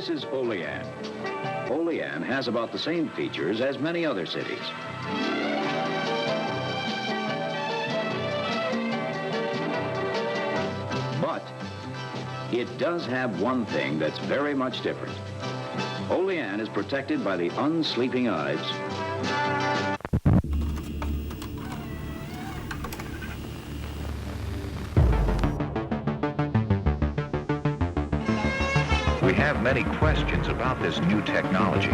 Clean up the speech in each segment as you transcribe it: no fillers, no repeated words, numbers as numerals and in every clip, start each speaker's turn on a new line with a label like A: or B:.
A: This is Olean. Olean has about the same features as many other cities. But it does have one thing that's very much different. Olean is protected by the unsleeping Ides.
B: We have many questions about this new technology.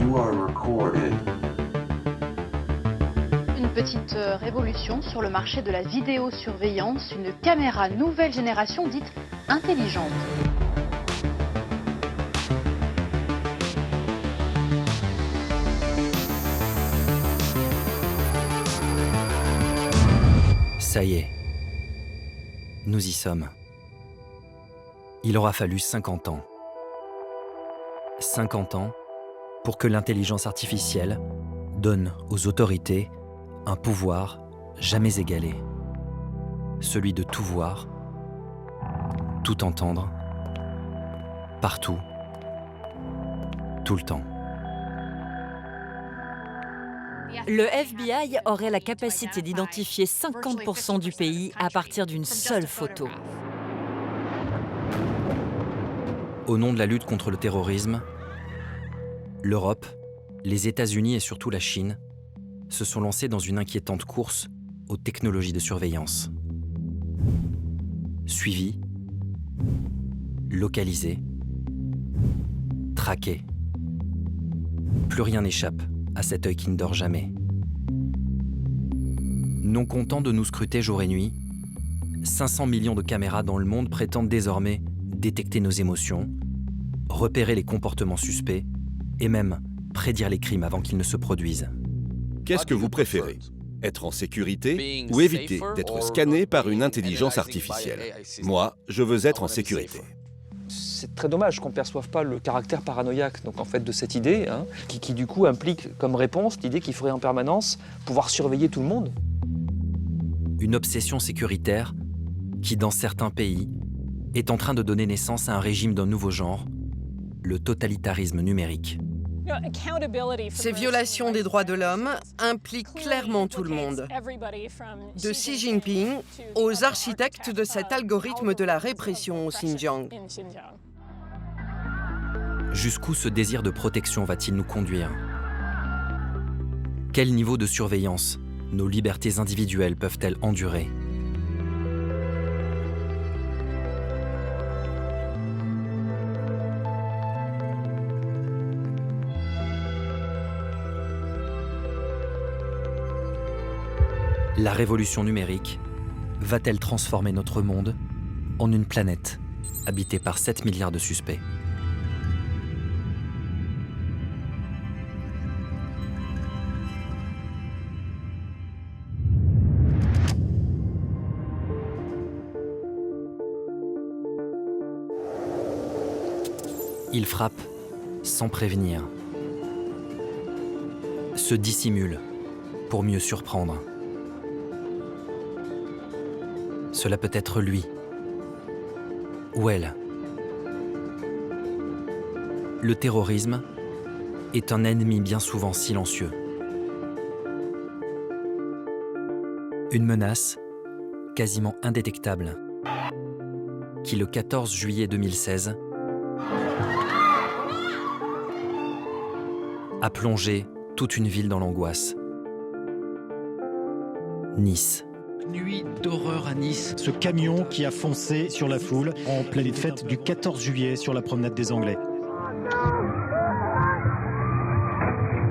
C: You are recorded.
D: Une petite révolution sur le marché de la vidéosurveillance, une caméra nouvelle génération dite intelligente.
E: Ça y est, nous y sommes. Il aura fallu 50 ans. 50 ans pour que l'intelligence artificielle donne aux autorités un pouvoir jamais égalé. Celui de tout voir, tout entendre, partout, tout le temps.
F: Le FBI aurait la capacité d'identifier 50% du pays à partir d'une seule photo.
E: Au nom de la lutte contre le terrorisme, l'Europe, les États-Unis et surtout la Chine se sont lancés dans une inquiétante course aux technologies de surveillance. Suivi, localisé, traqué. Plus rien n'échappe à cet œil qui ne dort jamais. Non content de nous scruter jour et nuit, 500 millions de caméras dans le monde prétendent désormais détecter nos émotions, repérer les comportements suspects et même prédire les crimes avant qu'ils ne se produisent.
G: Qu'est-ce que vous préférez ? Être en sécurité ou éviter d'être scanné par une intelligence artificielle ? Moi, je veux être en sécurité.
H: C'est très dommage qu'on ne perçoive pas le caractère paranoïaque donc, en fait, de cette idée, qui du coup implique comme réponse l'idée qu'il faudrait en permanence pouvoir surveiller tout le monde.
E: Une obsession sécuritaire qui, dans certains pays, est en train de donner naissance à un régime d'un nouveau genre, le totalitarisme numérique.
I: Ces violations des droits de l'homme impliquent clairement tout le monde, de Xi Jinping aux architectes de cet algorithme de la répression au Xinjiang.
E: Jusqu'où ce désir de protection va-t-il nous conduire ? Quel niveau de surveillance nos libertés individuelles peuvent-elles endurer ? La révolution numérique va-t-elle transformer notre monde en une planète habitée par 7 milliards de suspects ? Il frappe sans prévenir, se dissimule pour mieux surprendre. Cela peut être lui ou elle. Le terrorisme est un ennemi bien souvent silencieux. Une menace quasiment indétectable qui, le 14 juillet 2016, a plongé toute une ville dans l'angoisse. Nice.
J: Nuit d'horreur à Nice. Ce camion qui a foncé sur la foule en pleine fête du 14 juillet sur la promenade des Anglais.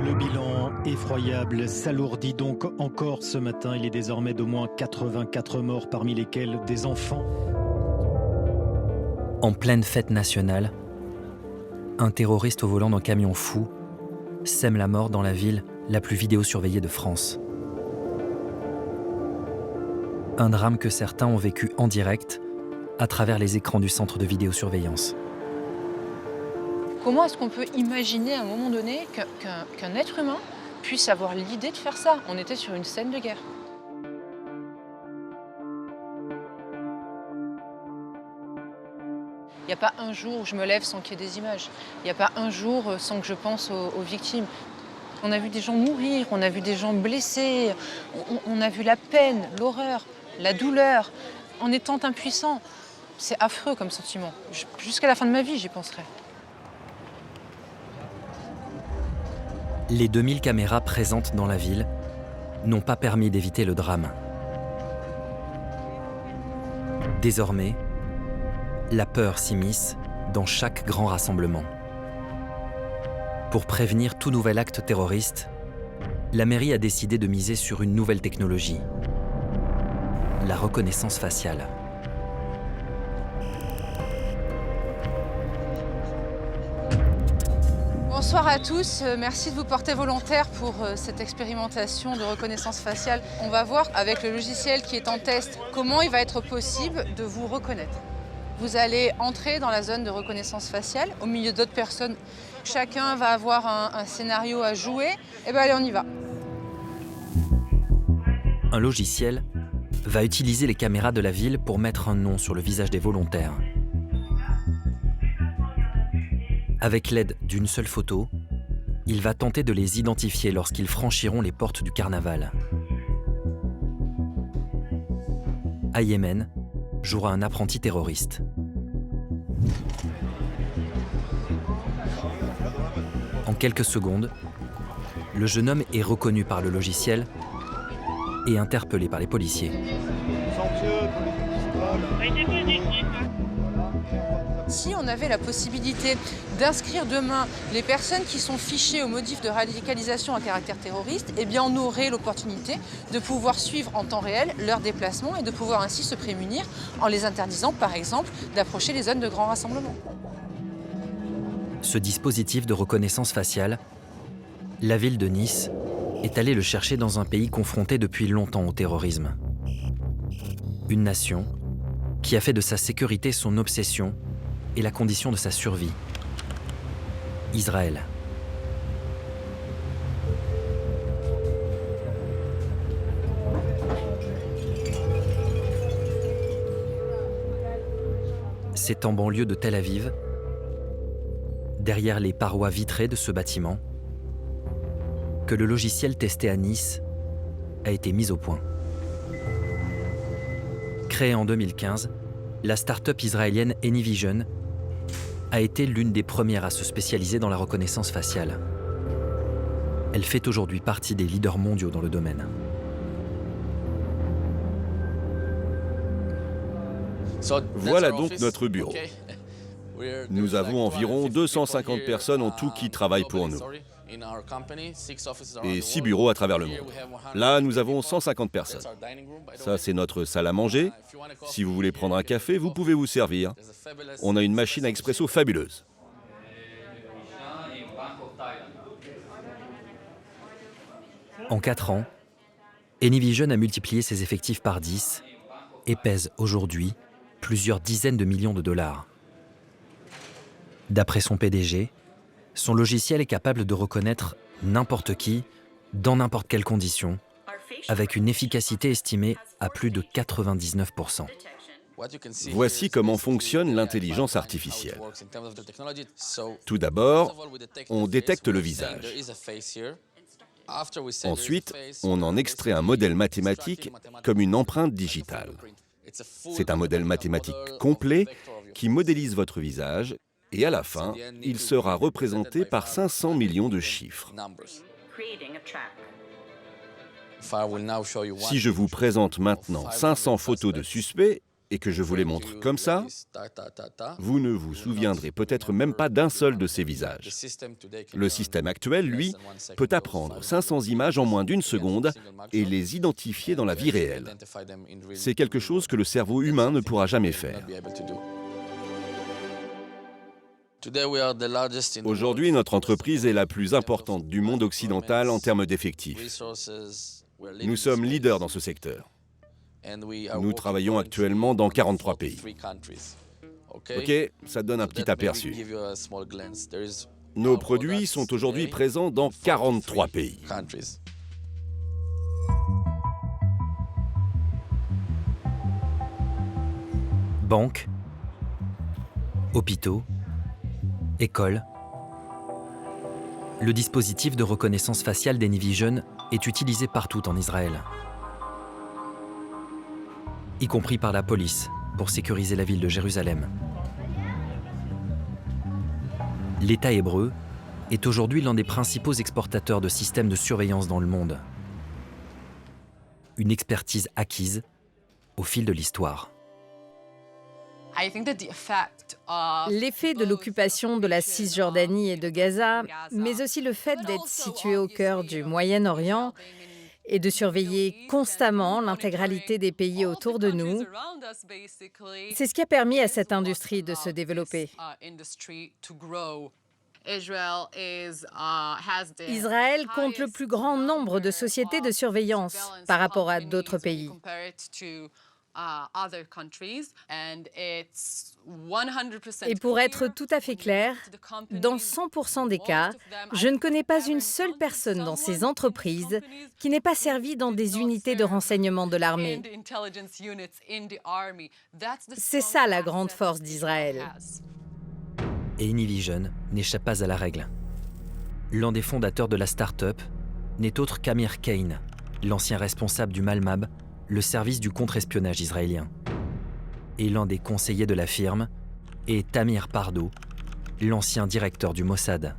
J: Le bilan effroyable s'alourdit donc encore ce matin. Il est désormais d'au moins 84 morts, parmi lesquels des enfants.
E: En pleine fête nationale, un terroriste au volant d'un camion fou sème la mort dans la ville la plus vidéosurveillée de France. Un drame que certains ont vécu en direct à travers les écrans du centre de vidéosurveillance.
K: Comment est-ce qu'on peut imaginer à un moment donné qu'un être humain puisse avoir l'idée de faire ça ? On était sur une scène de guerre. Il n'y a pas un jour où je me lève sans qu'il y ait des images. Il n'y a pas un jour sans que je pense aux victimes. On a vu des gens mourir, on a vu des gens blessés, on a vu la peine, l'horreur, la douleur, en étant impuissant. C'est affreux comme sentiment. Jusqu'à la fin de ma vie, j'y penserai.
E: Les 2000 caméras présentes dans la ville n'ont pas permis d'éviter le drame. Désormais, la peur s'immisce dans chaque grand rassemblement. Pour prévenir tout nouvel acte terroriste, la mairie a décidé de miser sur une nouvelle technologie, la reconnaissance faciale.
K: Bonsoir à tous, merci de vous porter volontaire pour cette expérimentation de reconnaissance faciale. On va voir avec le logiciel qui est en test comment il va être possible de vous reconnaître. Vous allez entrer dans la zone de reconnaissance faciale au milieu d'autres personnes. Chacun va avoir un scénario à jouer. Et bien allez, on y va.
E: Un logiciel va utiliser les caméras de la ville pour mettre un nom sur le visage des volontaires. Avec l'aide d'une seule photo, il va tenter de les identifier lorsqu'ils franchiront les portes du carnaval. Ayman jouera un apprenti terroriste. En quelques secondes, le jeune homme est reconnu par le logiciel et interpellé par les policiers.
K: Si on avait la possibilité d'inscrire demain les personnes qui sont fichées au motif de radicalisation à caractère terroriste, eh bien on aurait l'opportunité de pouvoir suivre en temps réel leurs déplacements et de pouvoir ainsi se prémunir en les interdisant, par exemple, d'approcher les zones de grand rassemblement.
E: Ce dispositif de reconnaissance faciale, la ville de Nice est allée le chercher dans un pays confronté depuis longtemps au terrorisme. Une nation qui a fait de sa sécurité son obsession et la condition de sa survie. Israël. C'est en banlieue de Tel Aviv, derrière les parois vitrées de ce bâtiment, que le logiciel testé à Nice a été mis au point. Créée en 2015, la start-up israélienne AnyVision a été l'une des premières à se spécialiser dans la reconnaissance faciale. Elle fait aujourd'hui partie des leaders mondiaux dans le domaine.
G: Voilà donc notre bureau. Nous avons environ 250 personnes en tout qui travaillent pour nous. Et 6 bureaux à travers le monde. Là, nous avons 150 personnes. Ça, c'est notre salle à manger. Si vous voulez prendre un café, vous pouvez vous servir. On a une machine à expresso fabuleuse.
E: En 4 ans, AnyVision a multiplié ses effectifs par 10 et pèse aujourd'hui plusieurs dizaines de millions de dollars. D'après son PDG, son logiciel est capable de reconnaître n'importe qui, dans n'importe quelle condition, avec une efficacité estimée à plus de 99%.
G: Voici comment fonctionne l'intelligence artificielle. Tout d'abord, on détecte le visage. Ensuite, on en extrait un modèle mathématique comme une empreinte digitale. C'est un modèle mathématique complet qui modélise votre visage et à la fin, il sera représenté par 500 millions de chiffres. Si je vous présente maintenant 500 photos de suspects et que je vous les montre comme ça, vous ne vous souviendrez peut-être même pas d'un seul de ces visages. Le système actuel, lui, peut apprendre 500 images en moins d'une seconde et les identifier dans la vie réelle. C'est quelque chose que le cerveau humain ne pourra jamais faire. Aujourd'hui, notre entreprise est la plus importante du monde occidental en termes d'effectifs. Nous sommes leaders dans ce secteur. Nous travaillons actuellement dans 43 pays. Ok, ça donne un petit aperçu. Nos produits sont aujourd'hui présents dans 43 pays.
E: Banques, hôpitaux, écoles. Le dispositif de reconnaissance faciale d'Anyvision est utilisé partout en Israël, y compris par la police pour sécuriser la ville de Jérusalem. L'État hébreu est aujourd'hui l'un des principaux exportateurs de systèmes de surveillance dans le monde. Une expertise acquise au fil de l'histoire.
F: L'effet de l'occupation de la Cisjordanie et de Gaza, mais aussi le fait d'être situé au cœur du Moyen-Orient et de surveiller constamment l'intégralité des pays autour de nous, c'est ce qui a permis à cette industrie de se développer. Israël compte le plus grand nombre de sociétés de surveillance par rapport à d'autres pays. Et pour être tout à fait clair, dans 100% des cas, je ne connais pas une seule personne dans ces entreprises qui n'ait pas servi dans des unités de renseignement de l'armée. C'est ça la grande force d'Israël.
E: Et Anyvision n'échappe pas à la règle. L'un des fondateurs de la start-up n'est autre qu'Amir Kane, l'ancien responsable du Malmab, le service du contre-espionnage israélien. Et l'un des conseillers de la firme est Tamir Pardo, l'ancien directeur du Mossad.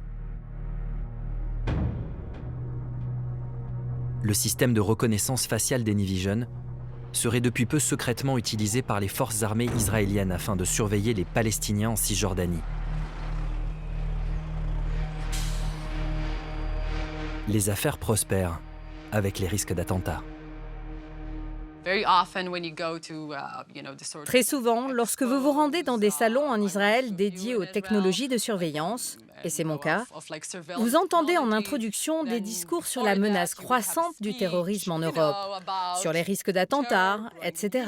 E: Le système de reconnaissance faciale d'Anyvision serait depuis peu secrètement utilisé par les forces armées israéliennes afin de surveiller les Palestiniens en Cisjordanie. Les affaires prospèrent avec les risques d'attentats.
F: Très souvent, lorsque vous vous rendez dans des salons en Israël dédiés aux technologies de surveillance, et c'est mon cas, vous entendez en introduction des discours sur la menace croissante du terrorisme en Europe, sur les risques d'attentats, etc.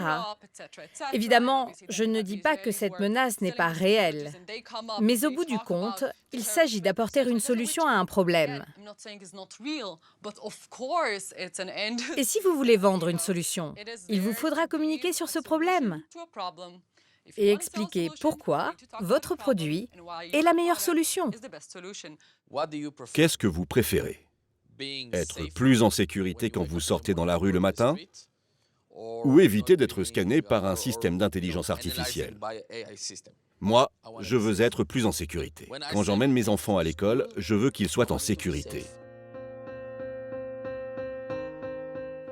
F: Évidemment, je ne dis pas que cette menace n'est pas réelle, mais au bout du compte, il s'agit d'apporter une solution à un problème. Et si vous voulez vendre une solution, il vous faudra communiquer sur ce problème et expliquer pourquoi votre produit est la meilleure solution.
G: Qu'est-ce que vous préférez? Être plus en sécurité quand vous sortez dans la rue le matin ou éviter d'être scanné par un système d'intelligence artificielle? Moi, je veux être plus en sécurité. Quand j'emmène mes enfants à l'école, je veux qu'ils soient en sécurité.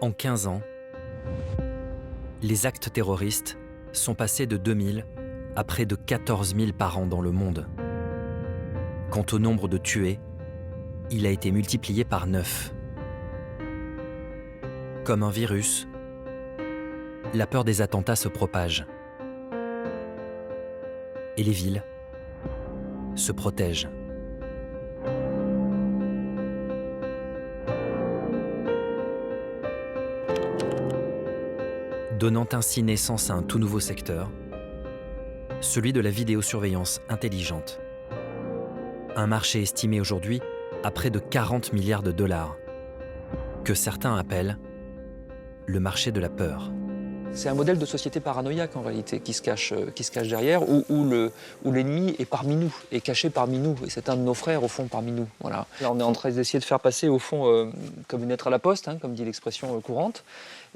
E: En 15 ans, les actes terroristes sont passés de 2000 à près de 14 000 par an dans le monde. Quant au nombre de tués, il a été multiplié par 9. Comme un virus, la peur des attentats se propage. Et les villes se protègent. Donnant ainsi naissance à un tout nouveau secteur, celui de la vidéosurveillance intelligente. Un marché estimé aujourd'hui à près de 40 milliards de dollars, que certains appellent le marché de la peur.
H: C'est un modèle de société paranoïaque en réalité qui se cache derrière, où l'ennemi est parmi nous, est caché parmi nous, et c'est un de nos frères au fond parmi nous. Voilà. Là on est en train d'essayer de faire passer au fond comme une lettre à la poste, comme dit l'expression courante,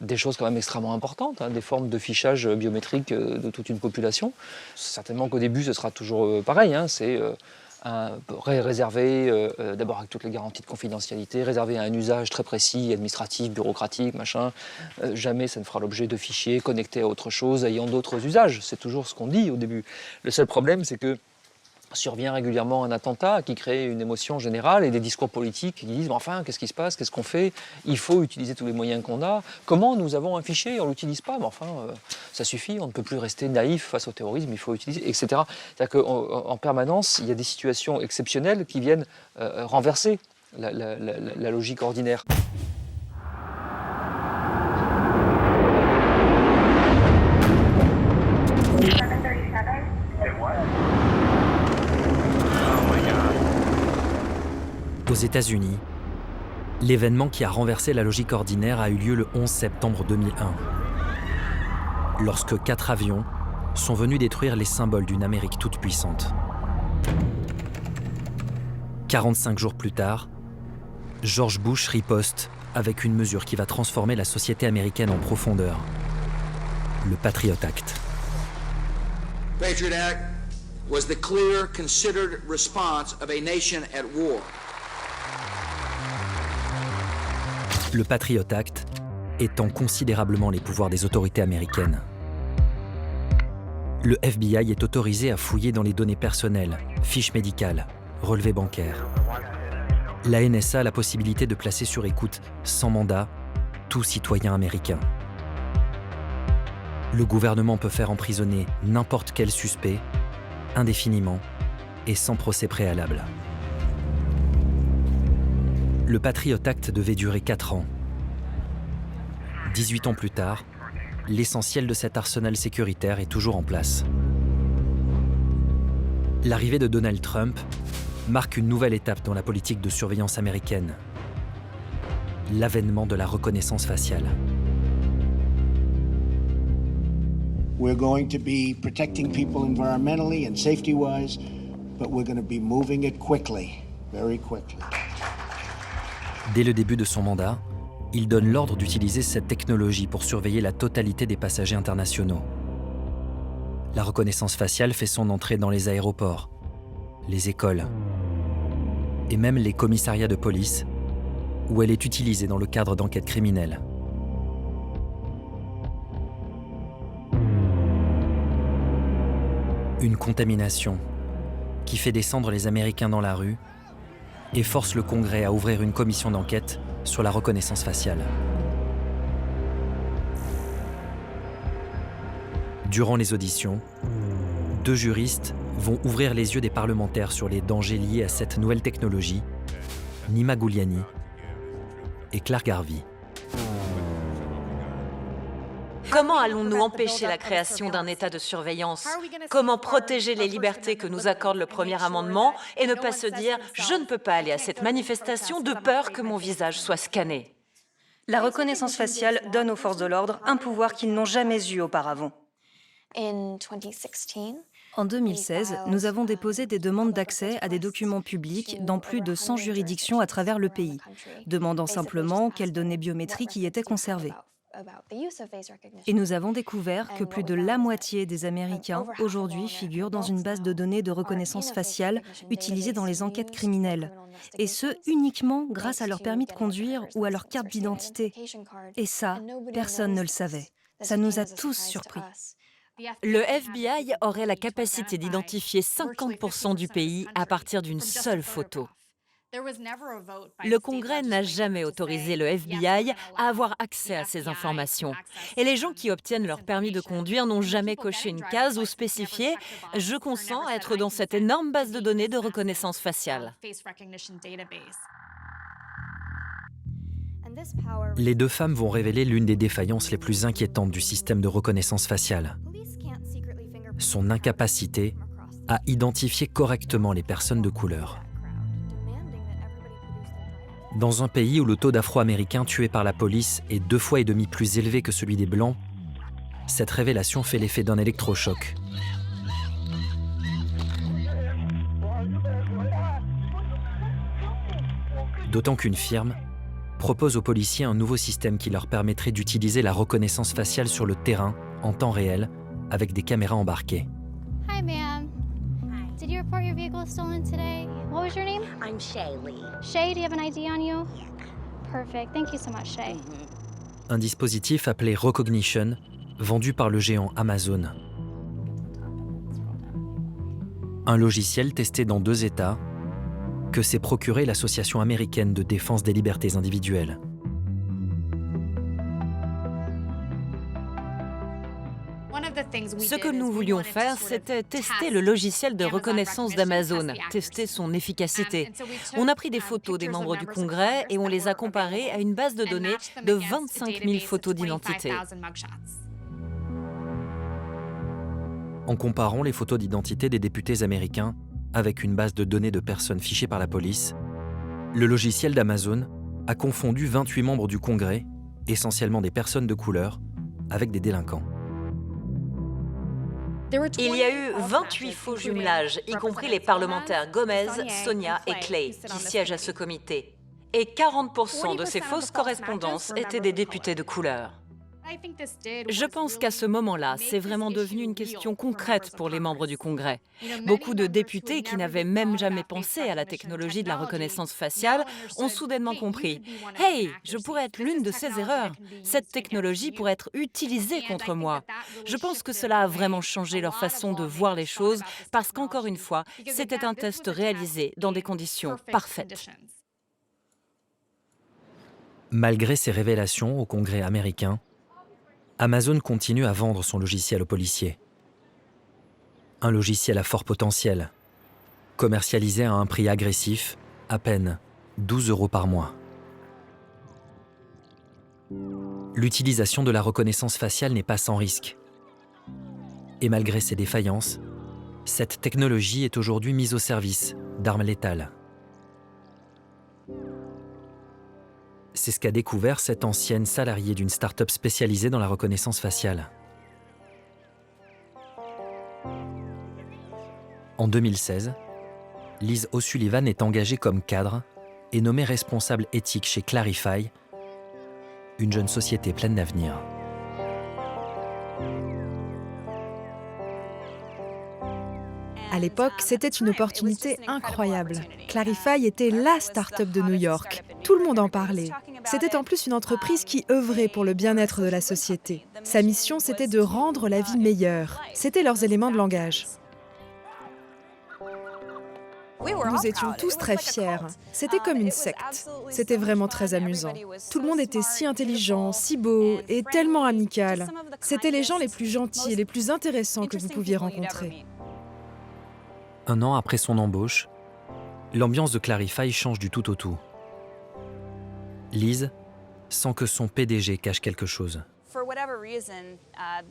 H: des choses quand même extrêmement importantes, des formes de fichage biométrique de toute une population. Certainement qu'au début ce sera toujours pareil, c'est réservé d'abord avec toutes les garanties de confidentialité, réservé à un usage très précis, administratif, bureaucratique, machin. Jamais ça ne fera l'objet de fichiers connectés à autre chose, ayant d'autres usages. C'est toujours ce qu'on dit au début. Le seul problème, c'est que survient régulièrement un attentat qui crée une émotion générale et des discours politiques qui disent enfin, qu'est-ce qui se passe, qu'est-ce qu'on fait? Il faut utiliser tous les moyens qu'on a. Comment nous avons un fichier, on ne l'utilise pas, mais enfin, ça suffit, on ne peut plus rester naïf face au terrorisme, il faut utiliser, etc. C'est-à-dire qu'en permanence, il y a des situations exceptionnelles qui viennent renverser la logique ordinaire.
E: Aux États-Unis, l'événement qui a renversé la logique ordinaire a eu lieu le 11 septembre 2001, lorsque 4 avions sont venus détruire les symboles d'une Amérique toute puissante. 45 jours plus tard, George Bush riposte avec une mesure qui va transformer la société américaine en profondeur, le Patriot Act.
L: Patriot Act was the clear, considered response of a nation at war.
E: Le Patriot Act étend considérablement les pouvoirs des autorités américaines. Le FBI est autorisé à fouiller dans les données personnelles, fiches médicales, relevés bancaires. La NSA a la possibilité de placer sur écoute, sans mandat, tout citoyen américain. Le gouvernement peut faire emprisonner n'importe quel suspect, indéfiniment et sans procès préalable. Le Patriot Act devait durer 4 ans. 18 ans plus tard, l'essentiel de cet arsenal sécuritaire est toujours en place. L'arrivée de Donald Trump marque une nouvelle étape dans la politique de surveillance américaine, l'avènement de la reconnaissance faciale.
M: We're going to be protecting people environmentally and safety-wise, but we're going to be moving it quickly, very quickly.
E: Dès le début de son mandat, il donne l'ordre d'utiliser cette technologie pour surveiller la totalité des passagers internationaux. La reconnaissance faciale fait son entrée dans les aéroports, les écoles et même les commissariats de police, où elle est utilisée dans le cadre d'enquêtes criminelles. Une contamination qui fait descendre les Américains dans la rue et force le Congrès à ouvrir une commission d'enquête sur la reconnaissance faciale. Durant les auditions, 2 juristes vont ouvrir les yeux des parlementaires sur les dangers liés à cette nouvelle technologie, Nima Gouliani et Clark Harvey.
N: Comment allons-nous empêcher la création d'un état de surveillance? Comment protéger les libertés que nous accorde le premier amendement et ne pas se dire « je ne peux pas aller à cette manifestation de peur que mon visage soit scanné ».
O: La reconnaissance faciale donne aux forces de l'ordre un pouvoir qu'ils n'ont jamais eu auparavant.
F: En 2016, nous avons déposé des demandes d'accès à des documents publics dans plus de 100 juridictions à travers le pays, demandant simplement quelles données biométriques y étaient conservées. Et nous avons découvert que plus de la moitié des Américains aujourd'hui figurent dans une base de données de reconnaissance faciale utilisée dans les enquêtes criminelles. Et ce, uniquement grâce à leur permis de conduire ou à leur carte d'identité. Et ça, personne ne le savait. Ça nous a tous surpris.
N: Le FBI aurait la capacité d'identifier 50% du pays à partir d'une seule photo. Le Congrès n'a jamais autorisé le FBI à avoir accès à ces informations. Et les gens qui obtiennent leur permis de conduire n'ont jamais coché une case ou spécifié « Je consens à être dans cette énorme base de données de reconnaissance faciale ».
E: Les 2 femmes vont révéler l'une des défaillances les plus inquiétantes du système de reconnaissance faciale. Son incapacité à identifier correctement les personnes de couleur. Dans un pays où le taux d'Afro-Américains tués par la police est 2,5 fois plus élevé que celui des Blancs, cette révélation fait l'effet d'un électrochoc. D'autant qu'une firme propose aux policiers un nouveau système qui leur permettrait d'utiliser la reconnaissance faciale sur le terrain, en temps réel, avec des caméras embarquées.
P: Hi, ma'am. Did you report your vehicle stolen today? What was your name?
Q: I'm Shaylee.
P: Shay, do you have an ID on you? Perfect. Thank you so much, Shay.
E: Un dispositif appelé Recognition, vendu par le géant Amazon. Un logiciel testé dans 2 États, que s'est procuré l'Association américaine de défense des libertés individuelles.
N: Ce que nous voulions faire, c'était tester le logiciel de reconnaissance d'Amazon, tester son efficacité. On a pris des photos des membres du Congrès et on les a comparées à une base de données de 25 000 photos d'identité.
E: En comparant les photos d'identité des députés américains avec une base de données de personnes fichées par la police, le logiciel d'Amazon a confondu 28 membres du Congrès, essentiellement des personnes de couleur, avec des délinquants.
N: Il y a eu 28 faux jumelages, y compris les parlementaires Gomez, Sonia et Clay, qui siègent à ce comité. Et 40% de ces fausses correspondances étaient des députés de couleur. Je pense qu'à ce moment-là, c'est vraiment devenu une question concrète pour les membres du Congrès. Beaucoup de députés qui n'avaient même jamais pensé à la technologie de la reconnaissance faciale ont soudainement compris « Hey, je pourrais être l'une de ces erreurs. Cette technologie pourrait être utilisée contre moi. » Je pense que cela a vraiment changé leur façon de voir les choses parce qu'encore une fois, c'était un test réalisé dans des conditions parfaites.
E: Malgré ces révélations au Congrès américain, Amazon continue à vendre son logiciel aux policiers. Un logiciel à fort potentiel, commercialisé à un prix agressif, à peine 12 € par mois. L'utilisation de la reconnaissance faciale n'est pas sans risque. Et malgré ses défaillances, cette technologie est aujourd'hui mise au service d'armes létales. C'est ce qu'a découvert cette ancienne salariée d'une start-up spécialisée dans la reconnaissance faciale. En 2016, Liz O'Sullivan est engagée comme cadre et nommée responsable éthique chez Clarify, une jeune société pleine d'avenir.
Q: À l'époque, c'était une opportunité incroyable. Clarify était la start-up de New York. Tout le monde en parlait. C'était en plus une entreprise qui œuvrait pour le bien-être de la société. Sa mission, c'était de rendre la vie meilleure. C'était leurs éléments de langage. Nous étions tous très fiers. C'était comme une secte. C'était vraiment très amusant. Tout le monde était si intelligent, si beau et tellement amical. C'étaient les gens les plus gentils et les plus intéressants que vous pouviez rencontrer.
E: Un an après son embauche, l'ambiance de Clarify change du tout au tout. Liz sent que son PDG cache quelque chose.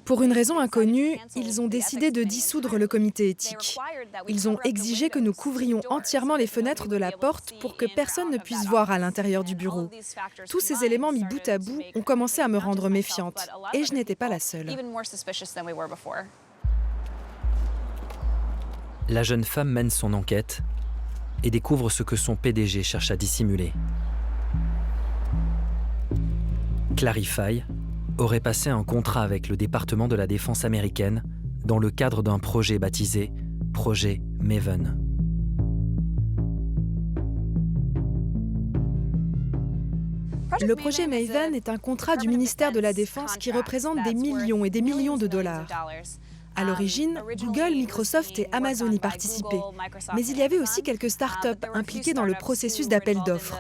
Q: Pour une raison inconnue, ils ont décidé de dissoudre le comité éthique. Ils ont exigé que nous couvrions entièrement les fenêtres de la porte pour que personne ne puisse voir à l'intérieur du bureau. Tous ces éléments mis bout à bout ont commencé à me rendre méfiante, et je n'étais pas la seule.
E: La jeune femme mène son enquête et découvre ce que son PDG cherche à dissimuler. Clarify aurait passé un contrat avec le département de la défense américaine dans le cadre d'un projet baptisé Projet Maven.
Q: Le projet Maven est un contrat du ministère de la Défense qui représente des millions et des millions de dollars. À l'origine, Google, Microsoft et Amazon y participaient, mais il y avait aussi quelques startups impliquées dans le processus d'appel d'offres.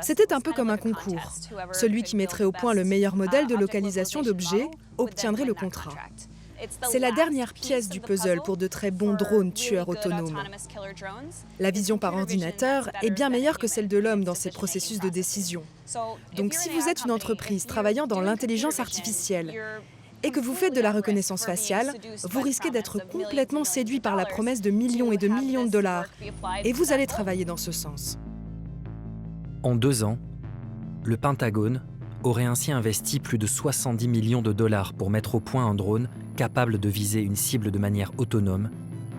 Q: C'était un peu comme un concours. Celui qui mettrait au point le meilleur modèle de localisation d'objets obtiendrait le contrat. C'est la dernière pièce du puzzle pour de très bons drones tueurs autonomes. La vision par ordinateur est bien meilleure que celle de l'homme dans ces processus de décision. Donc si vous êtes une entreprise travaillant dans l'intelligence artificielle, et que vous faites de la reconnaissance faciale, vous risquez d'être complètement séduit par la promesse de millions et de millions de dollars. Et vous allez travailler dans ce sens.
E: En 2 ans, le Pentagone aurait ainsi investi plus de 70 millions de dollars pour mettre au point un drone capable de viser une cible de manière autonome,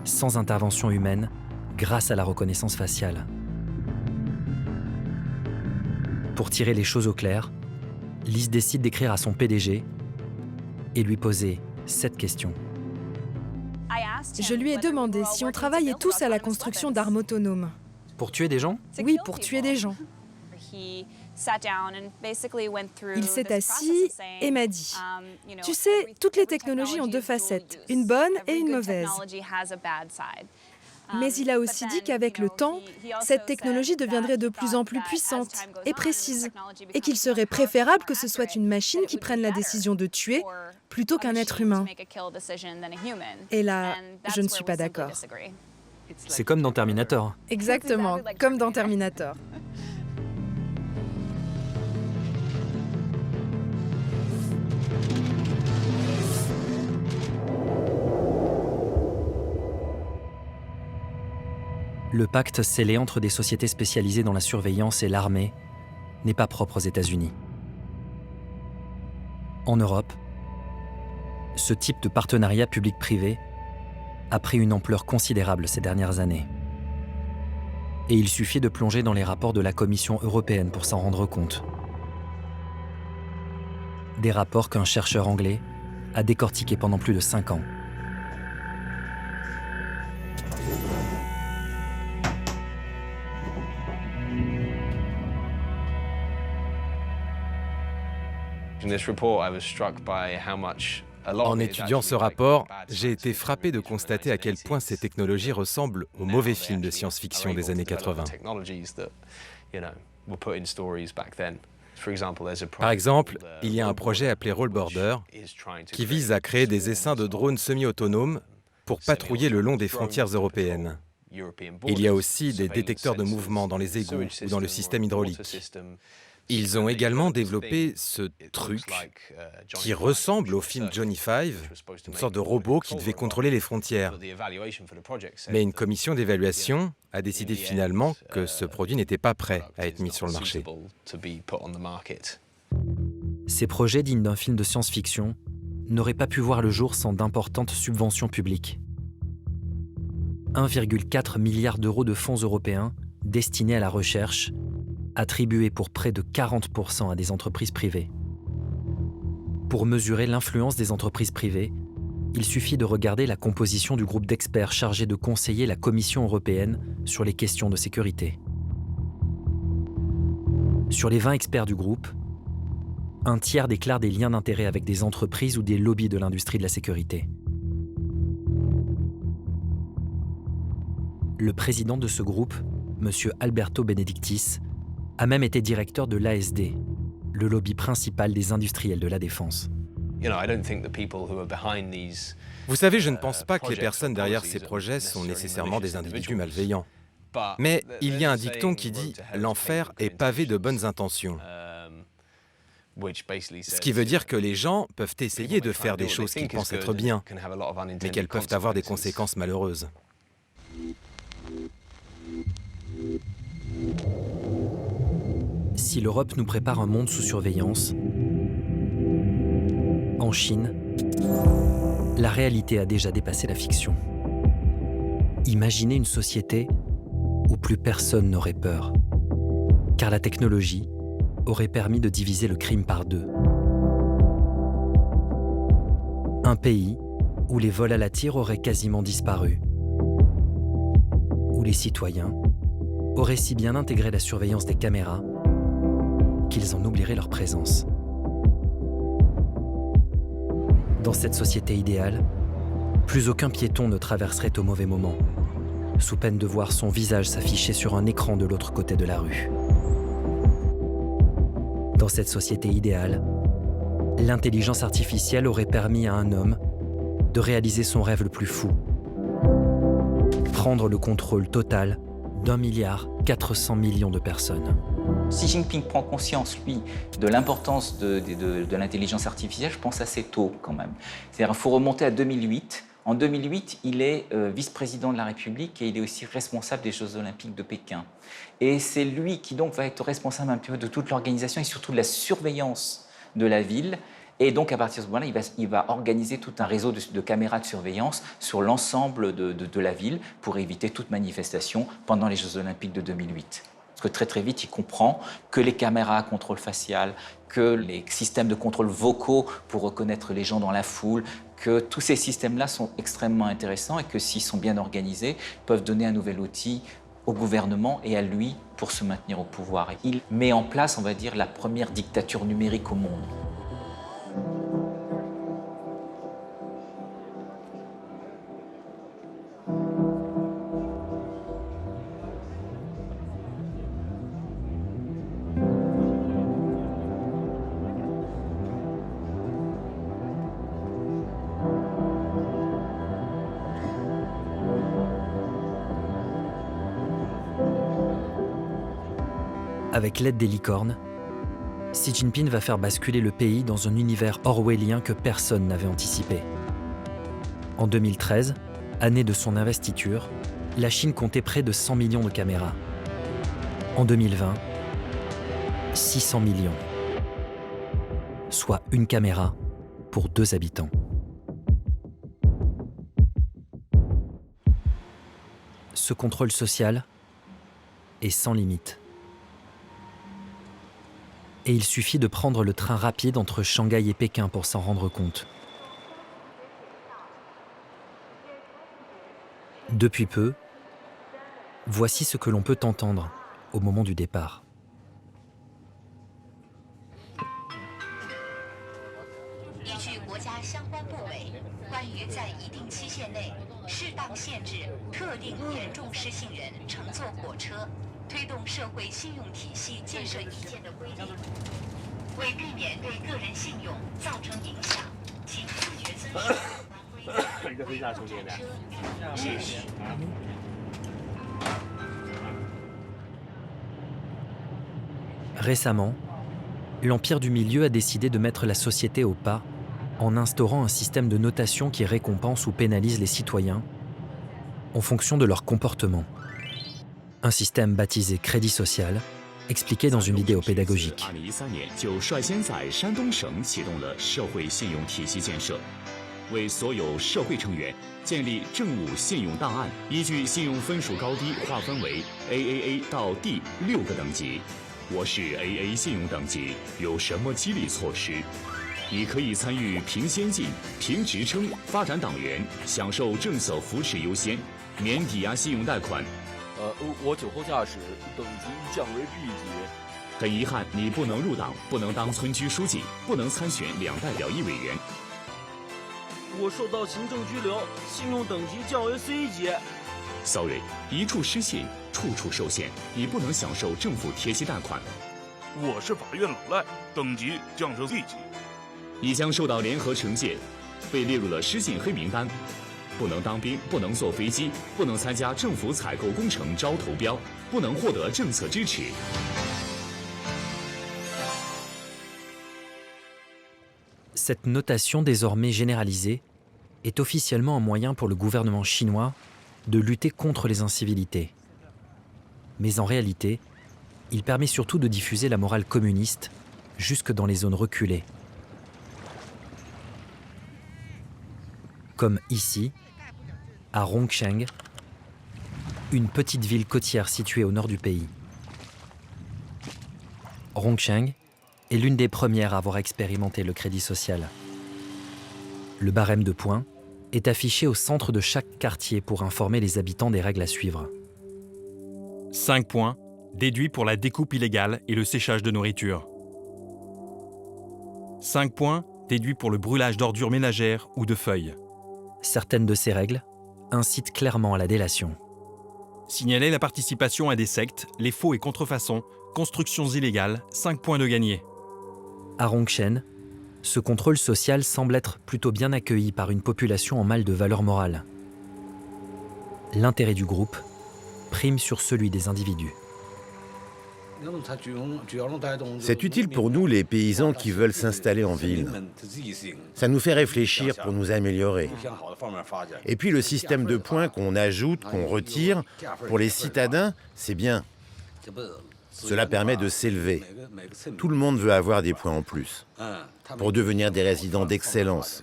E: sans intervention humaine, grâce à la reconnaissance faciale. Pour tirer les choses au clair, Liz décide d'écrire à son PDG et lui poser cette question.
Q: Je lui ai demandé si on travaillait tous à la construction d'armes autonomes.
E: Pour tuer des gens ?
Q: Oui, pour tuer des gens. Il s'est assis et m'a dit « Tu sais, toutes les technologies ont 2 facettes, une bonne et une mauvaise. » Mais il a aussi dit qu'avec le temps, cette technologie deviendrait de plus en plus puissante et précise, et qu'il serait préférable que ce soit une machine qui prenne la décision de tuer plutôt qu'un être humain. Et là, je ne suis pas d'accord.
E: C'est comme dans Terminator.
Q: Exactement, comme dans Terminator.
E: Le pacte scellé entre des sociétés spécialisées dans la surveillance et l'armée n'est pas propre aux États-Unis. En Europe, ce type de partenariat public-privé a pris une ampleur considérable ces dernières années. Et il suffit de plonger dans les rapports de la Commission européenne pour s'en rendre compte. Des rapports qu'un chercheur anglais a décortiqués pendant plus de 5 ans.
R: En étudiant ce rapport, j'ai été frappé de constater à quel point ces technologies ressemblent aux mauvais films de science-fiction des années 80. Par exemple, il y a un projet appelé Rollborder qui vise à créer des essaims de drones semi-autonomes pour patrouiller le long des frontières européennes. Il y a aussi des détecteurs de mouvement dans les égouts ou dans le système hydraulique. Ils ont également développé ce truc qui ressemble au film Johnny Five, une sorte de robot qui devait contrôler les frontières. Mais une commission d'évaluation a décidé finalement que ce produit n'était pas prêt à être mis sur le marché.
E: Ces projets dignes d'un film de science-fiction n'auraient pas pu voir le jour sans d'importantes subventions publiques. 1,4 milliard d'euros de fonds européens destinés à la recherche, attribués pour près de 40% à des entreprises privées. Pour mesurer l'influence des entreprises privées, il suffit de regarder la composition du groupe d'experts chargé de conseiller la Commission européenne sur les questions de sécurité. Sur les 20 experts du groupe, un tiers déclare des liens d'intérêt avec des entreprises ou des lobbies de l'industrie de la sécurité. Le président de ce groupe, M. Alberto Benedictis, a même été directeur de l'ASD, le lobby principal des industriels de la défense.
R: Vous savez, je ne pense pas que les personnes derrière ces projets sont nécessairement des individus malveillants. Mais il y a un dicton qui dit « l'enfer est pavé de bonnes intentions ». Ce qui veut dire que les gens peuvent essayer de faire des choses qu'ils pensent être bien, mais qu'elles peuvent avoir des conséquences malheureuses.
E: Si l'Europe nous prépare un monde sous surveillance, en Chine, la réalité a déjà dépassé la fiction. Imaginez une société où plus personne n'aurait peur, car la technologie aurait permis de diviser le crime par 2. Un pays où les vols à la tire auraient quasiment disparu, où les citoyens auraient si bien intégré la surveillance des caméras qu'ils en oublieraient leur présence. Dans cette société idéale, plus aucun piéton ne traverserait au mauvais moment, sous peine de voir son visage s'afficher sur un écran de l'autre côté de la rue. Dans cette société idéale, l'intelligence artificielle aurait permis à un homme de réaliser son rêve le plus fou. Prendre le contrôle total d'1,4 milliard de personnes.
S: Xi Jinping prend conscience, lui, de l'importance de l'intelligence artificielle, je pense assez tôt quand même. C'est-à-dire qu'il faut remonter à 2008. En 2008, il est vice-président de la République et il est aussi responsable des Jeux Olympiques de Pékin. Et c'est lui qui donc va être responsable un petit peu de toute l'organisation et surtout de la surveillance de la ville. Et donc, à partir de ce moment-là, il va organiser tout un réseau de caméras de surveillance sur l'ensemble de la ville pour éviter toute manifestation pendant les Jeux Olympiques de 2008. Parce que très très vite, il comprend que les caméras à contrôle facial, que les systèmes de contrôle vocaux pour reconnaître les gens dans la foule, que tous ces systèmes-là sont extrêmement intéressants et que s'ils sont bien organisés, peuvent donner un nouvel outil au gouvernement et à lui pour se maintenir au pouvoir. Et il met en place, on va dire, la première dictature numérique au monde.
E: Avec l'aide des licornes, Xi Jinping va faire basculer le pays dans un univers orwellien que personne n'avait anticipé. En 2013, année de son investiture, la Chine comptait près de 100 millions de caméras. En 2020, 600 millions, soit une caméra pour 2 habitants. ce contrôle social est sans limite. Et il suffit de prendre le train rapide entre Shanghai et Pékin pour s'en rendre compte. Depuis peu, voici ce que l'on peut entendre au moment du départ. Récemment, l'Empire du Milieu a décidé de mettre la société au pas en instaurant un système de notation qui récompense ou pénalise les citoyens en fonction de leur comportement. Un système baptisé crédit social, expliqué dans une vidéo pédagogique.
T: 为所有社会成员建立政务信用档案，依据信用分数高低划分为 AAA 到 D 6个等级。我是 AA 信用等级，有什么激励措施？你可以参与评先进、评职称、发展党员，享受政策扶持优先，免抵押信用贷款。
U: 我酒后驾驶等级降为 B 级。
T: 很遗憾，你不能入党，不能当村居书记，不能参选2代表1委员。
U: 我受到行政拘留，信用等级降为 C 级。
T: Sorry， 一处失信，处处受限，你不能享受政府贴息贷款。
U: 我是法院老赖，等级降成 D 级。
T: 你将受到联合惩戒，被列入了失信黑名单，不能当兵，不能坐飞机，不能参加政府采购工程招投标，不能获得政策支持。
E: Cette notation désormais généralisée est officiellement un moyen pour le gouvernement chinois de lutter contre les incivilités. Mais en réalité, il permet surtout de diffuser la morale communiste jusque dans les zones reculées. Comme ici, à Rongsheng, une petite ville côtière située au nord du pays. Rongsheng est l'une des premières à avoir expérimenté le crédit social. Le barème de points est affiché au centre de chaque quartier pour informer les habitants des règles à suivre.
V: 5 points, déduits pour la découpe illégale et le séchage de nourriture. 5 points, déduits pour le brûlage d'ordures ménagères ou de feuilles.
E: Certaines de ces règles incitent clairement à la délation.
V: Signaler la participation à des sectes, les faux et contrefaçons, constructions illégales, 5 points de gagné.
E: À Rongsheng, ce contrôle social semble être plutôt bien accueilli par une population en mal de valeur morale. L'intérêt du groupe prime sur celui des individus.
W: C'est utile pour nous, les paysans qui veulent s'installer en ville. Ça nous fait réfléchir pour nous améliorer. Et puis le système de points qu'on ajoute, qu'on retire, pour les citadins, c'est bien. Cela permet de s'élever. Tout le monde veut avoir des points en plus, pour devenir des résidents d'excellence.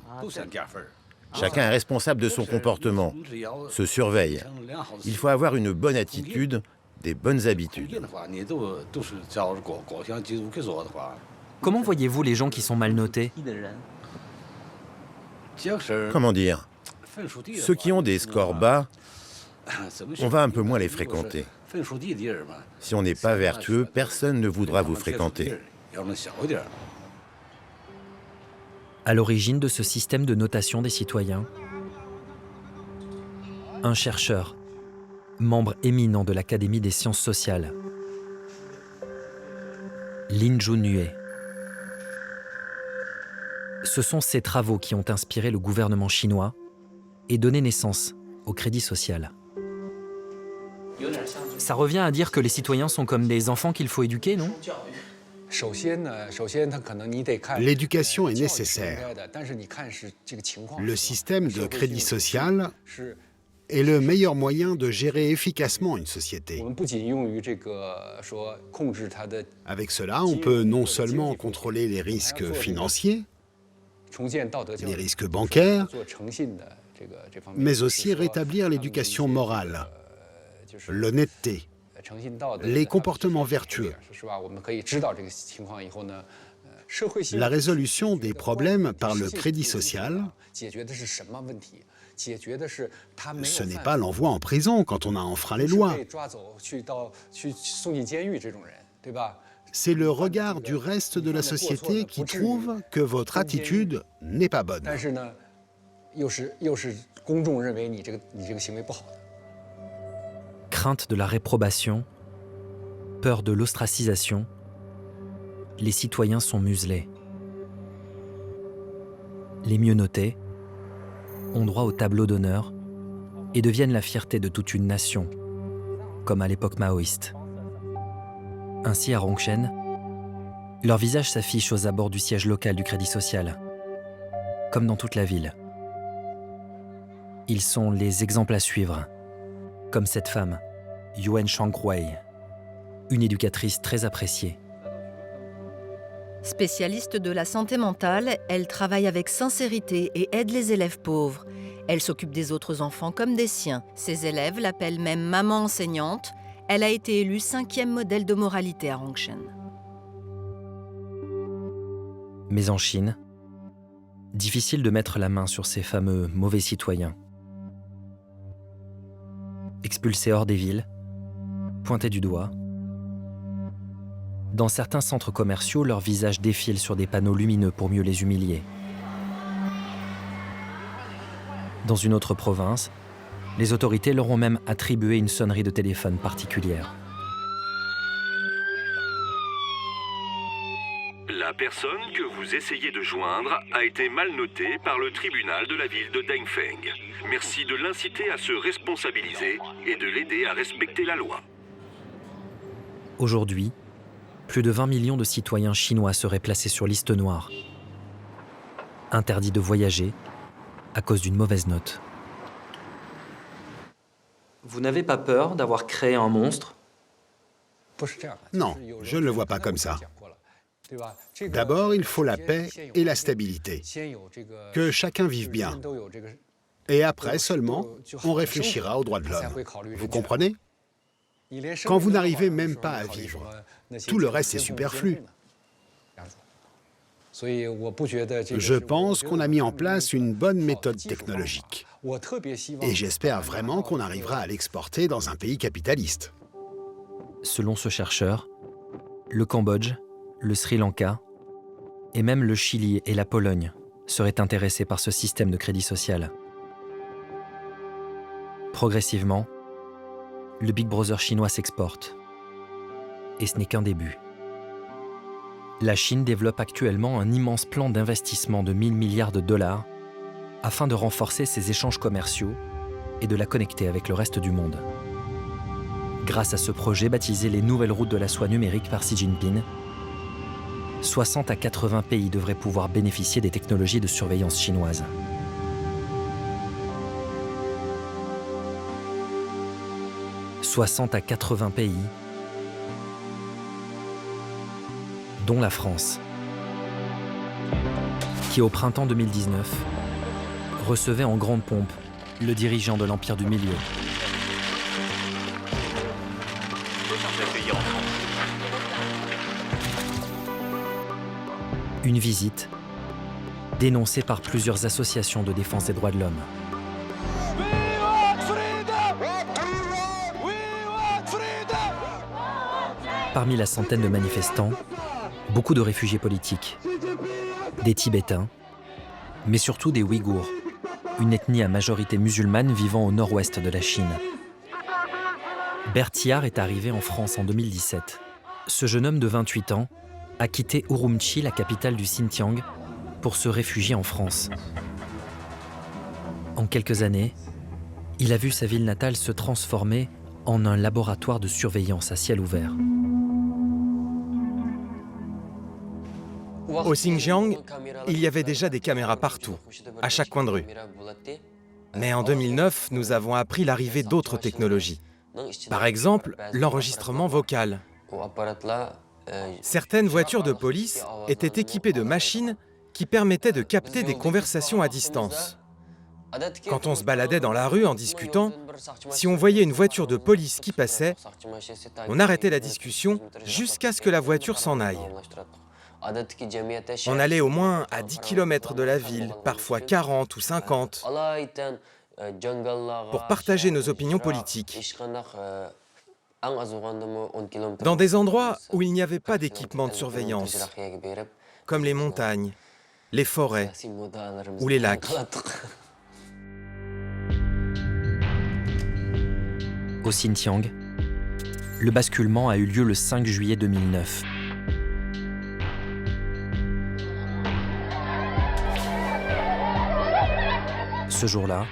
W: Chacun est responsable de son comportement, se surveille. Il faut avoir une bonne attitude, des bonnes habitudes.
E: Comment voyez-vous les gens qui sont mal notés?
W: Comment dire? Ceux qui ont des scores bas, on va un peu moins les fréquenter. Si on n'est pas vertueux, personne ne voudra vous fréquenter.
E: À l'origine de ce système de notation des citoyens, un chercheur, membre éminent de l'Académie des sciences sociales, Lin Junhue. Ce sont ces travaux qui ont inspiré le gouvernement chinois et donné naissance au crédit social. Ça revient à dire que les citoyens sont comme des enfants qu'il faut éduquer, non?
X: L'éducation est nécessaire. Le système de crédit social est le meilleur moyen de gérer efficacement une société. Avec cela, on peut non seulement contrôler les risques financiers, les risques bancaires, mais aussi rétablir l'éducation morale l'honnêteté, les comportements vertueux, la résolution des problèmes par le crédit social. Ce n'est pas l'envoi en prison quand on a enfreint les lois. C'est le regard du reste de la société qui trouve que votre attitude n'est pas bonne.
E: Crainte de la réprobation, peur de l'ostracisation, les citoyens sont muselés. Les mieux notés ont droit au tableau d'honneur et deviennent la fierté de toute une nation, comme à l'époque maoïste. Ainsi, à Rongchen, leur visage s'affiche aux abords du siège local du Crédit Social, comme dans toute la ville. Ils sont les exemples à suivre, comme cette femme, Yuan Shangwei, une éducatrice très appréciée.
A: Spécialiste de la santé mentale, elle travaille avec sincérité et aide les élèves pauvres. Elle s'occupe des autres enfants comme des siens. Ses élèves l'appellent même « maman enseignante ». Elle a été élue 5e modèle de moralité à Rongchen.
E: Mais en Chine, difficile de mettre la main sur ces fameux mauvais citoyens. Expulsés hors des villes, pointés du doigt. Dans certains centres commerciaux, leurs visages défilent sur des panneaux lumineux pour mieux les humilier. Dans une autre province, les autorités leur ont même attribué une sonnerie de téléphone particulière.
B: La personne que vous essayez de joindre a été mal notée par le tribunal de la ville de Dengfeng. Merci de l'inciter à se responsabiliser et de l'aider à respecter la loi.
E: Aujourd'hui, plus de 20 millions de citoyens chinois seraient placés sur liste noire, interdits de voyager à cause d'une mauvaise note. Vous n'avez pas peur d'avoir créé un monstre?
X: Non, je ne le vois pas comme ça. D'abord, il faut la paix et la stabilité, que chacun vive bien. Et après seulement, on réfléchira aux droits de l'homme. Vous comprenez? Quand vous n'arrivez même pas à vivre, tout le reste est superflu. Je pense qu'on a mis en place une bonne méthode technologique. Et j'espère vraiment qu'on arrivera à l'exporter dans un pays capitaliste.
E: Selon ce chercheur, le Cambodge, le Sri Lanka et même le Chili et la Pologne seraient intéressés par ce système de crédit social. Progressivement, le Big Brother chinois s'exporte. Et ce n'est qu'un début. La Chine développe actuellement un immense plan d'investissement de 1000 milliards de dollars afin de renforcer ses échanges commerciaux et de la connecter avec le reste du monde. Grâce à ce projet baptisé les Nouvelles Routes de la Soie numérique par Xi Jinping, 60 à 80 pays devraient pouvoir bénéficier des technologies de surveillance chinoises. « 60 à 80 pays, dont la France, qui au printemps 2019 recevait en grande pompe le dirigeant de l'Empire du Milieu. Une visite dénoncée par plusieurs associations de défense des droits de l'homme. Parmi la centaine de manifestants, beaucoup de réfugiés politiques, des Tibétains, mais surtout des Ouïghours, une ethnie à majorité musulmane vivant au nord-ouest de la Chine. Berthiard est arrivé en France en 2017. Ce jeune homme de 28 ans a quitté Urumqi, la capitale du Xinjiang, pour se réfugier en France. En quelques années, il a vu sa ville natale se transformer en un laboratoire de surveillance à ciel ouvert.
R: Au Xinjiang, il y avait déjà des caméras partout, à chaque coin de rue. Mais en 2009, nous avons appris l'arrivée d'autres technologies. Par exemple, l'enregistrement vocal. Certaines voitures de police étaient équipées de machines qui permettaient de capter des conversations à distance. Quand on se baladait dans la rue en discutant, si on voyait une voiture de police qui passait, on arrêtait la discussion jusqu'à ce que la voiture s'en aille. On allait au moins à 10 km de la ville, parfois 40 ou 50, pour partager nos opinions politiques. Dans des endroits où il n'y avait pas d'équipement de surveillance, comme les montagnes, les forêts ou les lacs.
E: Au Xinjiang, le basculement a eu lieu le 5 juillet 2009. Ce jour-là,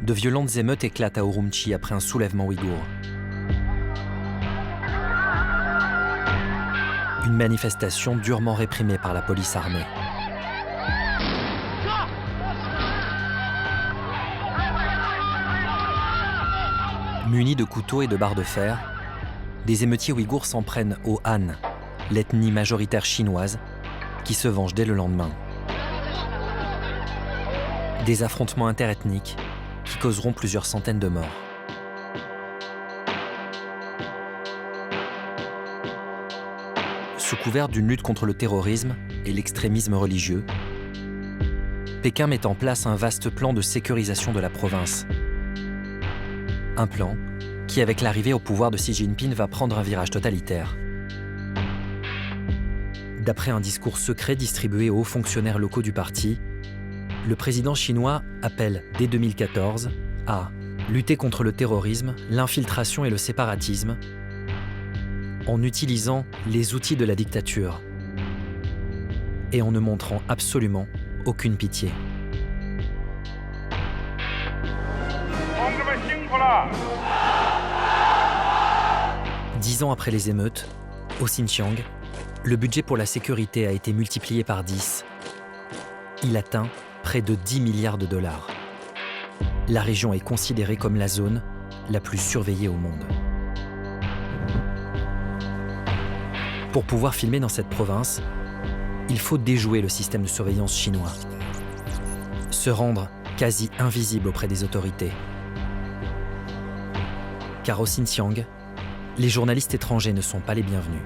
E: de violentes émeutes éclatent à Urumqi après un soulèvement ouïghour. Une manifestation durement réprimée par la police armée. Munis de couteaux et de barres de fer, des émeutiers ouïghours s'en prennent aux Han, l'ethnie majoritaire chinoise, qui se venge dès le lendemain. Des affrontements interethniques qui causeront plusieurs centaines de morts. Sous couvert d'une lutte contre le terrorisme et l'extrémisme religieux, Pékin met en place un vaste plan de sécurisation de la province. Un plan qui, avec l'arrivée au pouvoir de Xi Jinping, va prendre un virage totalitaire. D'après un discours secret distribué aux hauts fonctionnaires locaux du parti, le président chinois appelle dès 2014 à lutter contre le terrorisme, l'infiltration et le séparatisme en utilisant les outils de la dictature et en ne montrant absolument aucune pitié. Dix ans après les émeutes, au Xinjiang, le budget pour la sécurité a été multiplié par 10. Il atteint près de 10 milliards de dollars. La région est considérée comme la zone la plus surveillée au monde. Pour pouvoir filmer dans cette province, il faut déjouer le système de surveillance chinois. Se rendre quasi invisible auprès des autorités. Car au Xinjiang, les journalistes étrangers ne sont pas les bienvenus.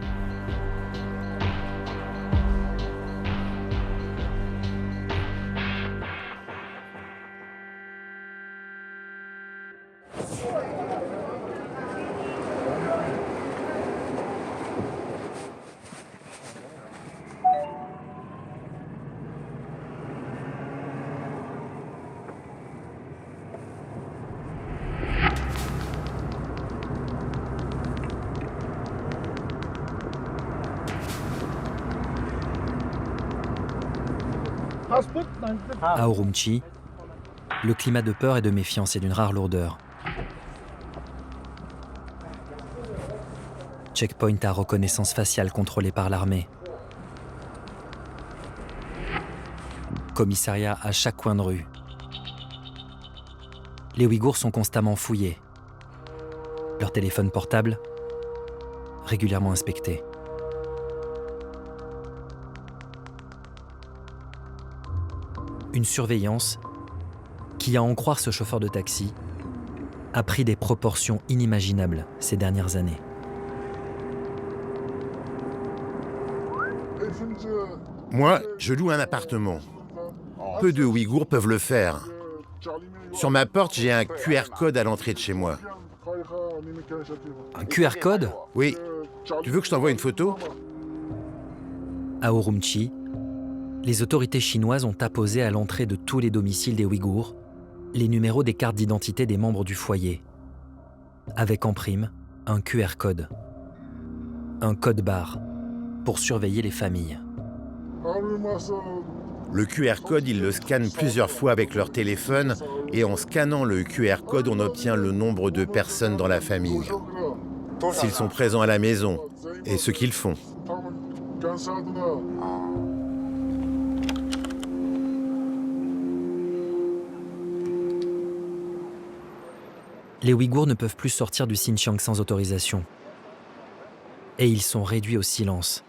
E: À Urumqi, le climat de peur et de méfiance est d'une rare lourdeur. Checkpoint à reconnaissance faciale contrôlé par l'armée. Commissariat à chaque coin de rue. Les Ouïghours sont constamment fouillés. Leurs téléphones portables régulièrement inspectés. Une surveillance qui, à en croire ce chauffeur de taxi, a pris des proportions inimaginables ces dernières années.
W: Moi, je loue un appartement. Peu de Ouïghours peuvent le faire. Sur ma porte, j'ai un QR code à l'entrée de chez moi.
E: Un QR code ?
W: Oui. Tu veux que je t'envoie une photo ?
E: À Urumqi, les autorités chinoises ont apposé à l'entrée de tous les domiciles des Ouïghours les numéros des cartes d'identité des membres du foyer, avec en prime un QR code, un code barre pour surveiller les familles.
W: Le QR code, ils le scannent plusieurs fois avec leur téléphone et en scannant le QR code, on obtient le nombre de personnes dans la famille, s'ils sont présents à la maison et ce qu'ils font.
E: Les Ouïghours ne peuvent plus sortir du Xinjiang sans autorisation. Et ils sont réduits au silence.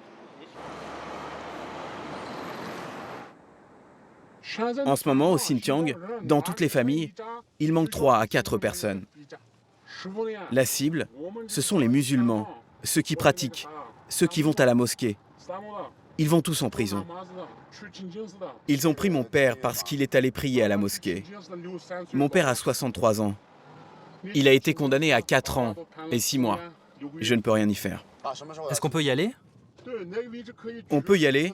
C: En ce moment, au Xinjiang, dans toutes les familles, il manque 3 à 4 personnes. La cible, ce sont les musulmans, ceux qui pratiquent, ceux qui vont à la mosquée. Ils vont tous en prison. Ils ont pris mon père parce qu'il est allé prier à la mosquée. Mon père a 63 ans. Il a été condamné à 4 ans et 6 mois. Je ne peux rien y faire.
E: Est-ce qu'on peut y aller?
C: On peut y aller,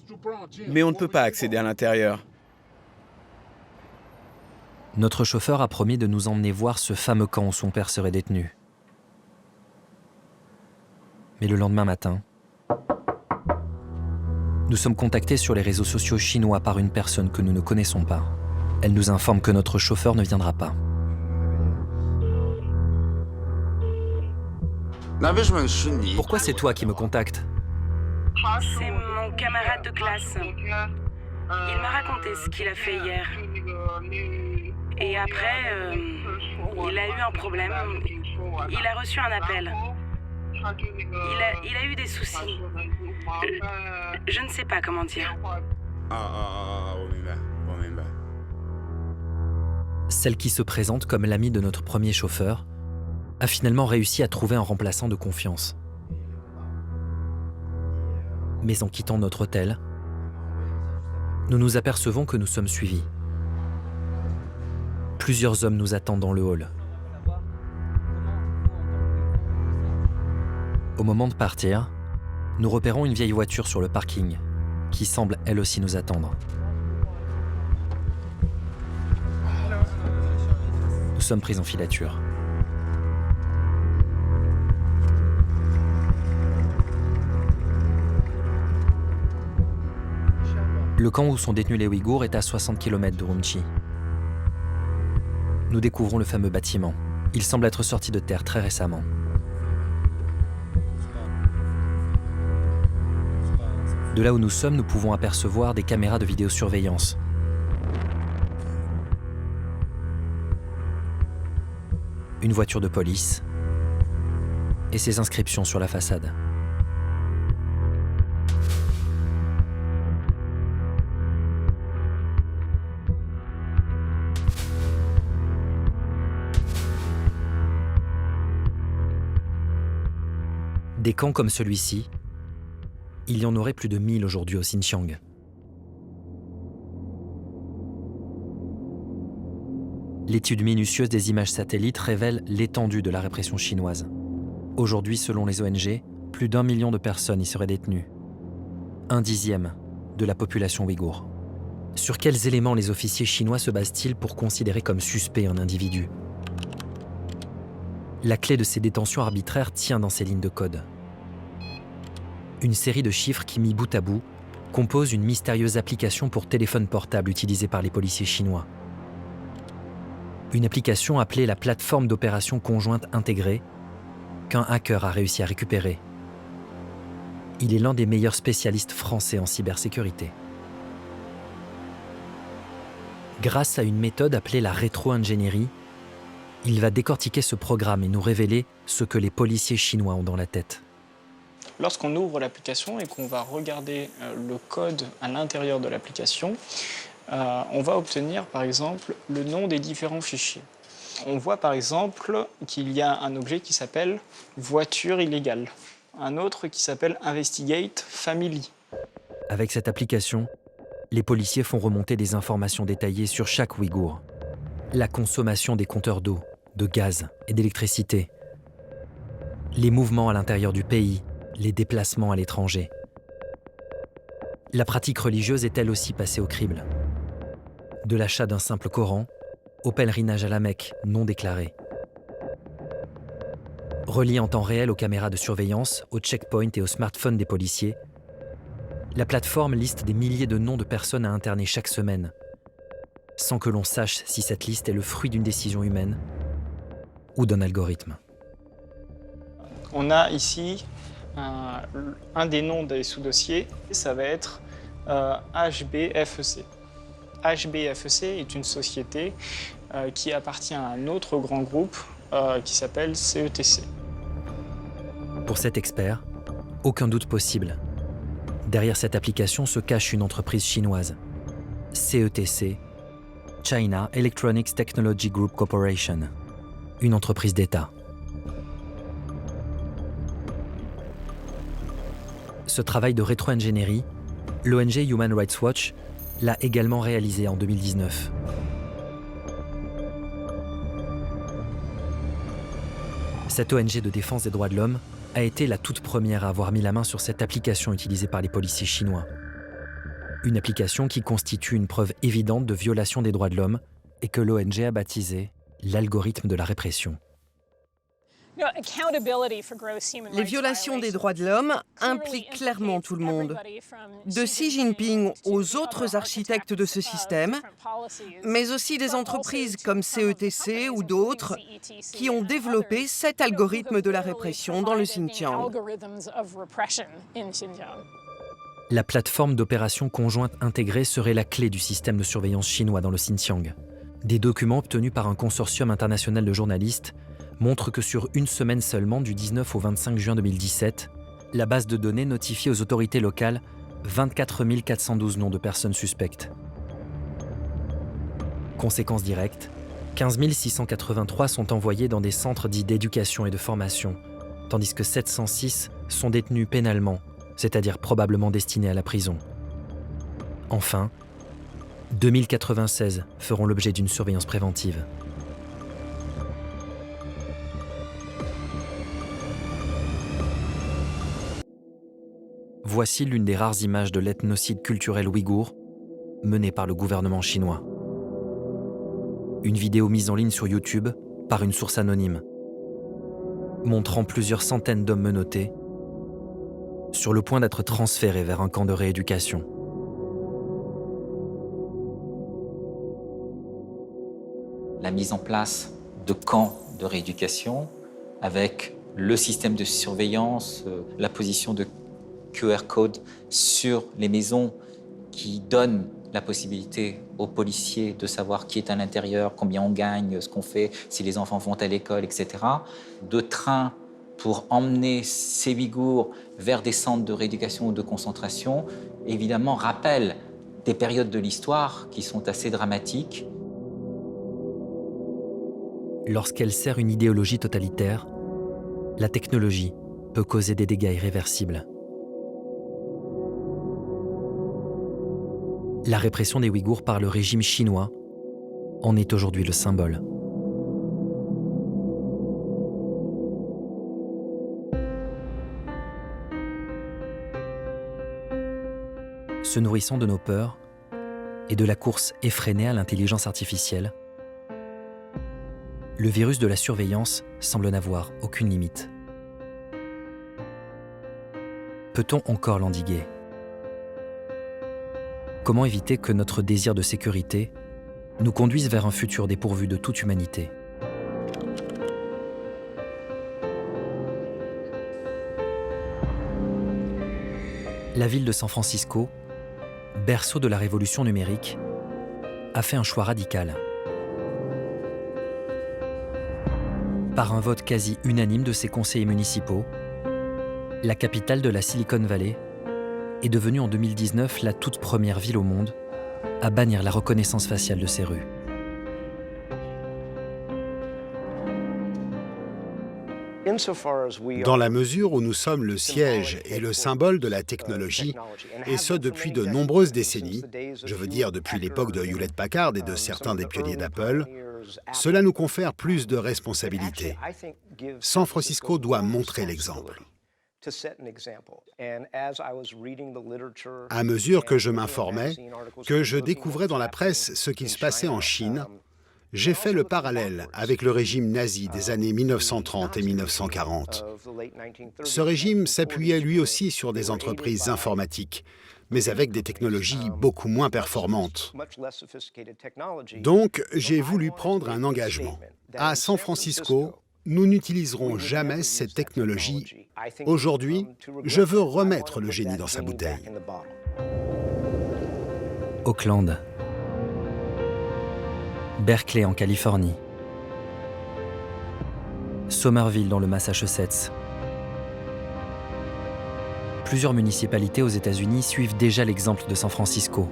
C: mais on ne peut pas accéder à l'intérieur.
E: Notre chauffeur a promis de nous emmener voir ce fameux camp où son père serait détenu. Mais le lendemain matin, nous sommes contactés sur les réseaux sociaux chinois par une personne que nous ne connaissons pas. Elle nous informe que notre chauffeur ne viendra pas. Pourquoi c'est toi qui me contactes?
D: C'est mon camarade de classe. Il m'a raconté ce qu'il a fait hier. Et après, il a eu un problème. Il a reçu un appel. Il a eu des soucis. Je ne sais pas comment dire.
E: Celle qui se présente comme l'amie de notre premier chauffeur a finalement réussi à trouver un remplaçant de confiance. Mais en quittant notre hôtel, nous nous apercevons que nous sommes suivis. Plusieurs hommes nous attendent dans le hall. Au moment de partir, nous repérons une vieille voiture sur le parking, qui semble elle aussi nous attendre. Nous sommes pris en filature. Le camp où sont détenus les Ouïghours est à 60 km d'Urumqi. Nous découvrons le fameux bâtiment. Il semble être sorti de terre très récemment. De là où nous sommes, nous pouvons apercevoir des caméras de vidéosurveillance. Une voiture de police et ses inscriptions sur la façade. Des camps comme celui-ci, il y en aurait plus de 1000 aujourd'hui au Xinjiang. L'étude minutieuse des images satellites révèle l'étendue de la répression chinoise. Aujourd'hui, selon les ONG, plus d'1 million de personnes y seraient détenues. 1/10 de la population ouïghour. Sur quels éléments les officiers chinois se basent-ils pour considérer comme suspect un individu? La clé de ces détentions arbitraires tient dans ces lignes de code. Une série de chiffres qui, mis bout à bout, composent une mystérieuse application pour téléphone portable utilisée par les policiers chinois. Une application appelée la plateforme d'opération conjointe intégrée, qu'un hacker a réussi à récupérer. Il est l'un des meilleurs spécialistes français en cybersécurité. Grâce à une méthode appelée la rétro-ingénierie, il va décortiquer ce programme et nous révéler ce que les policiers chinois ont dans la tête.
I: Lorsqu'on ouvre l'application et qu'on va regarder le code à l'intérieur de l'application, on va obtenir par exemple le nom des différents fichiers. On voit par exemple qu'il y a un objet qui s'appelle « voiture illégale », un autre qui s'appelle « Investigate Family ».
E: Avec cette application, les policiers font remonter des informations détaillées sur chaque Ouïghour. La consommation des compteurs d'eau, de gaz et d'électricité, les mouvements à l'intérieur du pays, les déplacements à l'étranger. La pratique religieuse est elle aussi passée au crible. De l'achat d'un simple Coran au pèlerinage à la Mecque non déclaré. Relié en temps réel aux caméras de surveillance, aux checkpoints et aux smartphones des policiers, la plateforme liste des milliers de noms de personnes à interner chaque semaine, sans que l'on sache si cette liste est le fruit d'une décision humaine ou d'un algorithme.
I: On a ici un des noms des sous-dossiers, ça va être HBFEC. HBFEC est une société qui appartient à un autre grand groupe qui s'appelle CETC.
E: Pour cet expert, aucun doute possible. Derrière cette application se cache une entreprise chinoise, CETC China Electronics Technology Group Corporation, une entreprise d'État. Ce travail de rétro-ingénierie, l'ONG Human Rights Watch l'a également réalisé en 2019. Cette ONG de défense des droits de l'homme a été la toute première à avoir mis la main sur cette application utilisée par les policiers chinois. Une application qui constitue une preuve évidente de violation des droits de l'homme et que l'ONG a baptisé l'algorithme de la répression.
G: Les violations des droits de l'homme impliquent clairement tout le monde, de Xi Jinping aux autres architectes de ce système, mais aussi des entreprises comme CETC ou d'autres qui ont développé cet algorithme de la répression dans le Xinjiang.
E: La plateforme d'opération conjointe intégrée serait la clé du système de surveillance chinois dans le Xinjiang. Des documents obtenus par un consortium international de journalistes montrent que sur une semaine seulement, du 19 au 25 juin 2017, la base de données notifiait aux autorités locales 24 412 noms de personnes suspectes. Conséquence directe, 15 683 sont envoyés dans des centres dits d'éducation et de formation, tandis que 706 sont détenus pénalement, c'est-à-dire probablement destinés à la prison. Enfin, 2096 feront l'objet d'une surveillance préventive. Voici l'une des rares images de l'ethnocide culturel ouïghour menée par le gouvernement chinois. Une vidéo mise en ligne sur YouTube par une source anonyme, montrant plusieurs centaines d'hommes menottés sur le point d'être transférés vers un camp de rééducation.
S: La mise en place de camps de rééducation avec le système de surveillance, la position de QR code sur les maisons qui donnent la possibilité aux policiers de savoir qui est à l'intérieur, combien on gagne, ce qu'on fait, si les enfants vont à l'école, etc. De trains pour emmener ces Ouïghours vers des centres de rééducation ou de concentration, évidemment, rappellent des périodes de l'histoire qui sont assez dramatiques.
E: Lorsqu'elle sert une idéologie totalitaire, la technologie peut causer des dégâts irréversibles. La répression des Ouïghours par le régime chinois en est aujourd'hui le symbole. Se nourrissant de nos peurs et de la course effrénée à l'intelligence artificielle, le virus de la surveillance semble n'avoir aucune limite. Peut-on encore l'endiguer ? Comment éviter que notre désir de sécurité nous conduise vers un futur dépourvu de toute humanité ? La ville de San Francisco, berceau de la révolution numérique, a fait un choix radical. Par un vote quasi unanime de ses conseillers municipaux, la capitale de la Silicon Valley est devenue en 2019 la toute première ville au monde à bannir la reconnaissance faciale de ses rues.
X: Dans la mesure où nous sommes le siège et le symbole de la technologie, et ce depuis de nombreuses décennies, je veux dire depuis l'époque de Hewlett-Packard et de certains des pionniers d'Apple, cela nous confère plus de responsabilités. San Francisco doit montrer l'exemple. À mesure que je m'informais, que je découvrais dans la presse ce qu'il se passait en Chine, j'ai fait le parallèle avec le régime nazi des années 1930 et 1940. Ce régime s'appuyait lui aussi sur des entreprises informatiques, mais avec des technologies beaucoup moins performantes. Donc, j'ai voulu prendre un engagement. À San Francisco, nous n'utiliserons jamais cette technologie. Aujourd'hui, je veux remettre le génie dans sa bouteille.
E: Oakland, Berkeley en Californie, Somerville dans le Massachusetts. Plusieurs municipalités aux États-Unis suivent déjà l'exemple de San Francisco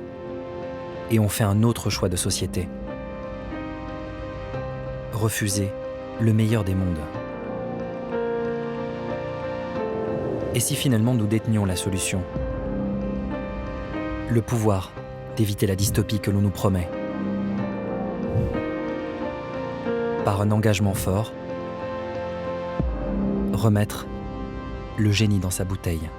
E: et ont fait un autre choix de société. refuser le meilleur des mondes? Et si finalement nous détenions la solution? Le pouvoir d'éviter la dystopie que l'on nous promet. Par un engagement fort, remettre le génie dans sa bouteille.